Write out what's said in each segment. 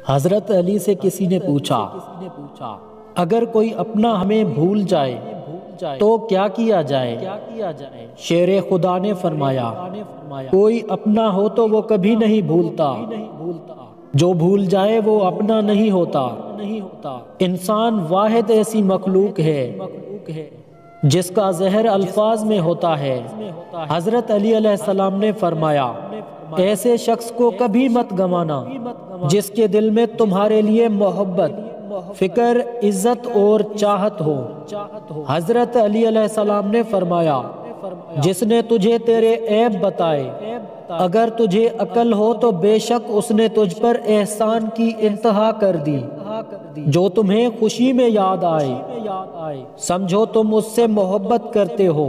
حضرت علی سے کسی نے پوچھا، اگر کوئی اپنا ہمیں بھول جائے تو کیا کیا جائے؟ شیر خدا نے فرمایا، کوئی اپنا ہو تو وہ کبھی نہیں بھولتا، جو بھول جائے وہ اپنا نہیں ہوتا۔ انسان واحد ایسی مخلوق ہے جس کا زہر الفاظ میں ہوتا ہے۔ حضرت علی علیہ السلام نے فرمایا، ایسے شخص کو کبھی مت گنوانا جس کے دل میں تمہارے لیے محبت، فکر، عزت اور چاہت ہو۔ حضرت علی علیہ السلام نے فرمایا، جس نے تجھے تیرے عیب بتائے، اگر تجھے عقل ہو تو بے شک اس نے تجھ پر احسان کی انتہا کر دی۔ جو تمہیں خوشی میں یاد آئے سمجھو تم اس سے محبت کرتے ہو،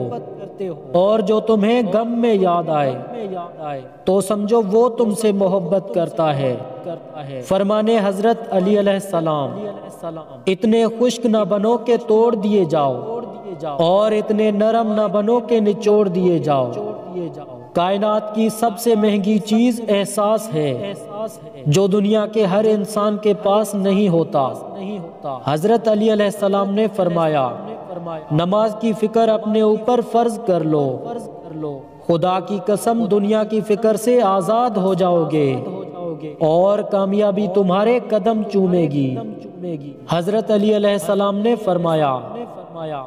اور جو تمہیں غم میں یاد آئے تو سمجھو وہ تم سے محبت کرتا ہے۔ فرمانے حضرت علی علیہ السلام، اتنے خشک نہ بنو کہ توڑ دیے جاؤ، اور اتنے نرم نہ بنو کہ نچوڑ دیے جاؤ۔ کائنات کی سب سے مہنگی چیز احساس ہے، جو دنیا کے ہر انسان کے پاس نہیں ہوتا۔ حضرت علی علیہ السلام نے فرمایا، نماز کی فکر اپنے اوپر فرض کر لو، خدا کی قسم دنیا کی فکر سے آزاد ہو جاؤ گے، اور کامیابی تمہارے قدم چومے گی۔ حضرت علی علیہ السلام نے فرمایا،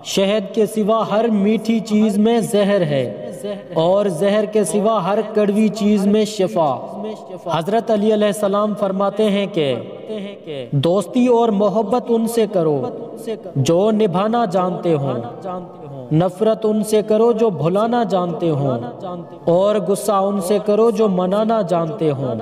شہد کے سوا ہر میٹھی چیز میں زہر ہے، اور زہر کے سوا ہر کڑوی چیز میں شفا۔ حضرت علی علیہ السلام فرماتے ہیں کہ دوستی اور محبت ان سے کرو جو نبھانا جانتے ہوں، نفرت ان سے کرو جو بھلانا جانتے ہوں، اور غصہ ان سے کرو جو منانا جانتے ہوں۔